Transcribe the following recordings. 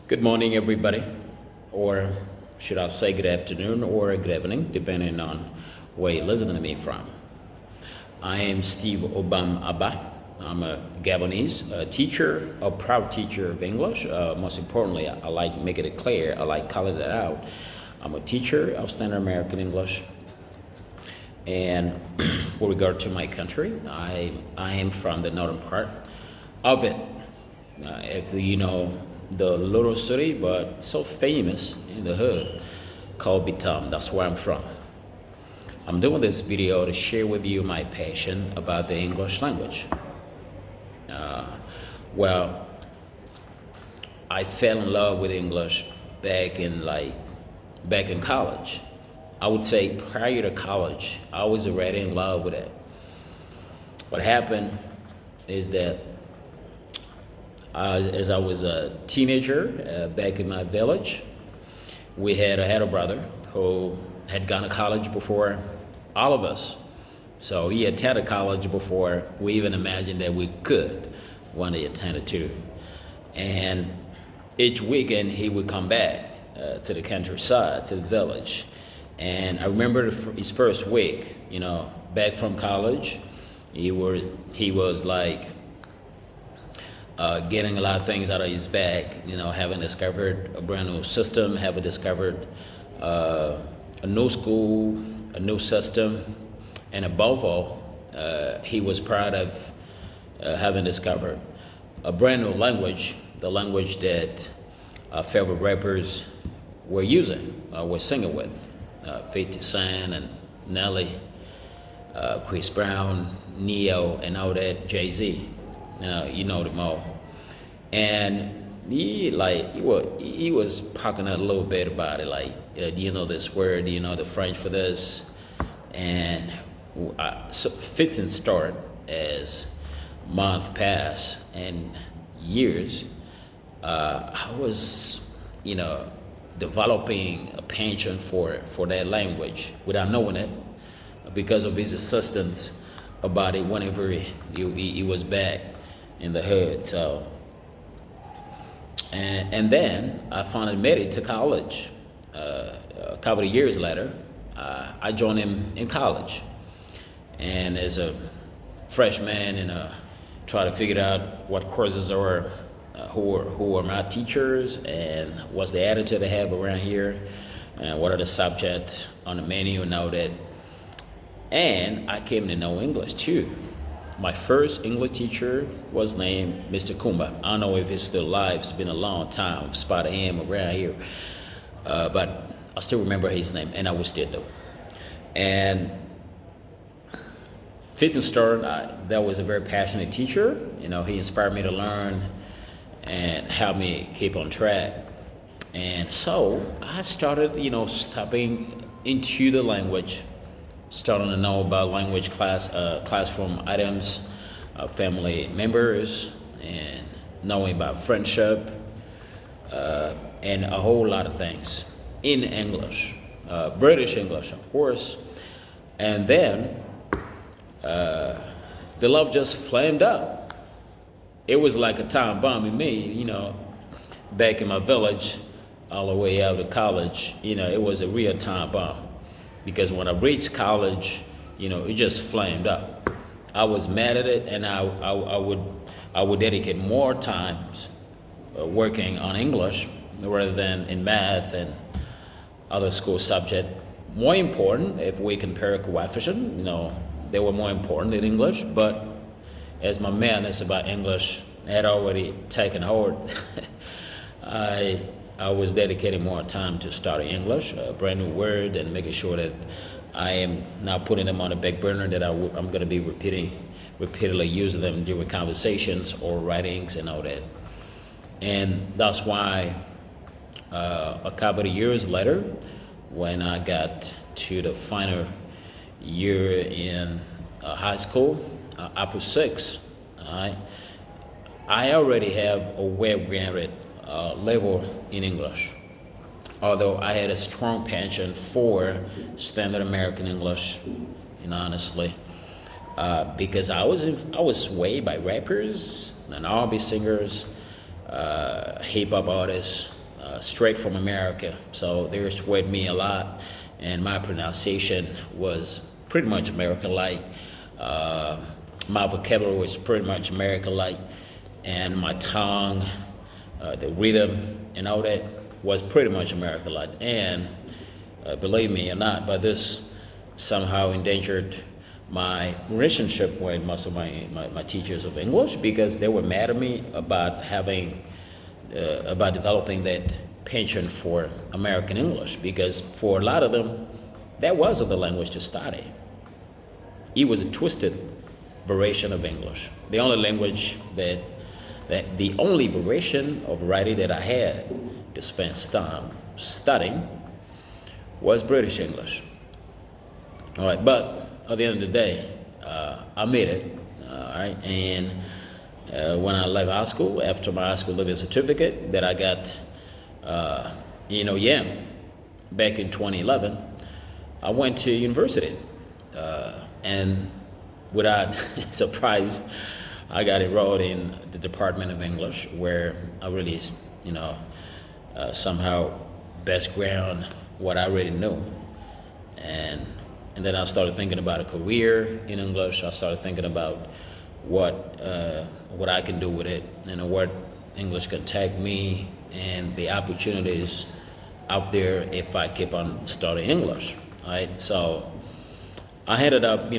Good morning, everybody, or should I say good afternoon or good evening, depending on where you're listening to me from. I am Steve Obam Abba. I'm a Gabonese teacher, a proud teacher of English. Most importantly, I like making it clear, I like calling it out. I'm a teacher of Standard American English. And with regard to my country, I am from the northern part of it. If you know the little city, but so famous in the hood, called Bitam. That's where I'm from. I'm doing this video to share with you my passion about the English language. Well, I fell in love with English back in college. I would say prior to college, I was already in love with it. What happened is that as I was a teenager back in my village, I had a brother who had gone to college before all of us. So he attended college before we even imagined that we could one day attend it too. And each weekend he would come back to the countryside, to the village. And I remember his first week, back from college, he was like getting a lot of things out of his bag, having discovered a brand new system, having discovered a new school, a new system, and above all, he was proud of having discovered a brand new language, the language that favorite rappers were using, were singing with, 50 Cent and Nelly, Chris Brown, Neo, and all that, Jay-Z. You know them all. And he was talking a little bit about it, do you know this word? Do you know the French for this? And so fits and start as month passed and years. I was, developing a penchant for that language without knowing it, because of his assistance about it whenever he was back in the hood. So, and then I finally made it to college. A couple of years later, I joined him in college, and as a freshman, try to figure out what courses are, who are my teachers, and what's the attitude they have around here, and what are the subjects on the menu and all that. And I came to know English too. My first English teacher was named Mr. Kumba. I don't know if he's still alive. It's been a long time. I've spotted him around here. But I still remember his name, and I wish did though. And fifth and start, that was a very passionate teacher. He inspired me to learn and helped me keep on track. And so I started, stepping into the language, starting to know about language classroom items, family members, and knowing about friendship, and a whole lot of things in English, British English, of course. And then the love just flamed up. It was like a time bomb in me, back in my village, all the way out of college. It was a real time bomb. Because when I reached college, it just flamed up. I was mad at it, and I would dedicate more time working on English rather than in math and other school subjects. More important, if we compare coefficient, they were more important in English. But as my madness about English had already taken hold, I was dedicating more time to studying English, a brand new word, and making sure that I am now putting them on a back burner, that I'm going to be repeatedly using them during conversations or writings and all that. And that's why a couple of years later, when I got to the final year in high school, upper six, I already have a well-grounded level in English, although I had a strong penchant for Standard American English, honestly, because I was swayed by rappers and R&B singers, hip hop artists, straight from America. So they sweat me a lot, and my pronunciation was pretty much American-like. My vocabulary was pretty much American-like, and my tongue, the rhythm, and all that was pretty much American-like. And believe me or not, but this somehow endangered my relationship with most of my teachers of English, because they were mad at me about about developing that penchant for American English, because for a lot of them, that wasn't the language to study. It was a twisted variation of English. The only language the only variation of writing that I had to spend time studying was British English. All right, but at the end of the day, I made it. All right, and when I left high school, after my high school living certificate that I got, YAM back in 2011, I went to university, and without surprise, I got enrolled in the Department of English, where I really, somehow best ground what I already knew, and then I started thinking about a career in English. I started thinking about what I can do with it, and what English can take me, and the opportunities out there if I keep on studying English. Right, so I ended up,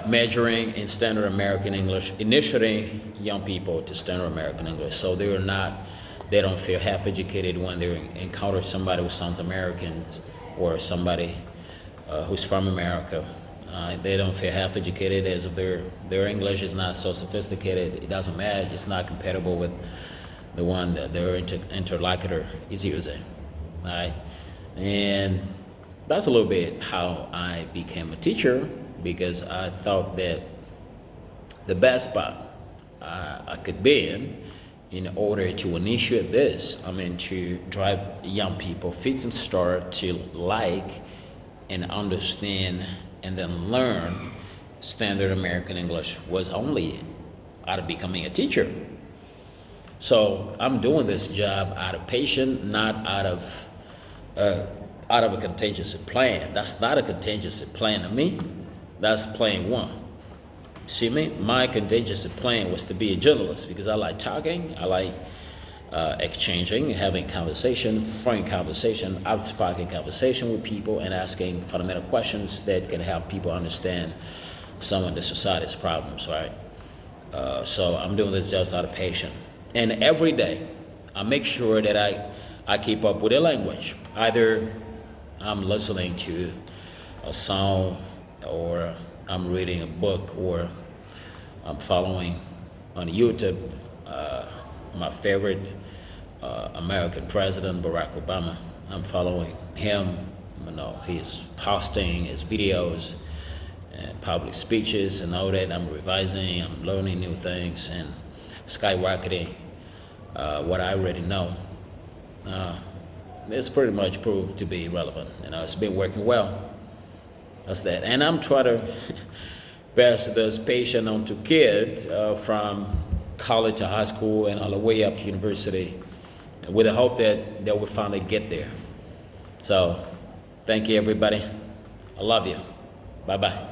majoring in Standard American English, initiating young people to Standard American English, so they don't feel half educated when they encounter somebody who sounds American, or somebody who's from America. They don't feel half educated, as if their English is not so sophisticated. It doesn't matter. It's not compatible with the one that their interlocutor is using. All right, and that's a little bit how I became a teacher, because I thought that the best spot I could be in order to initiate this, to drive young people, fit and start to like and understand and then learn Standard American English, was only out of becoming a teacher. So I'm doing this job out of passion, not out of a contingency plan. That's not a contingency plan to me. That's plan one. See me? My contingency plan was to be a journalist, because I like talking, I like exchanging, having conversation, frank conversation, outspoken conversation with people, and asking fundamental questions that can help people understand some of the society's problems, right? So I'm doing this just out of passion. And every day, I make sure that I keep up with the language. Either I'm listening to a song, or I'm reading a book, or I'm following on YouTube my favorite American president, Barack Obama. I'm following him. He's posting his videos and public speeches and all that. I'm revising, I'm learning new things, and skyrocketing what I already know. It's pretty much proved to be relevant. It's been working well. That's that. And I'm trying to pass this patient on to kids from college to high school and all the way up to university, with the hope that they will finally get there. So thank you, everybody. I love you. Bye-bye.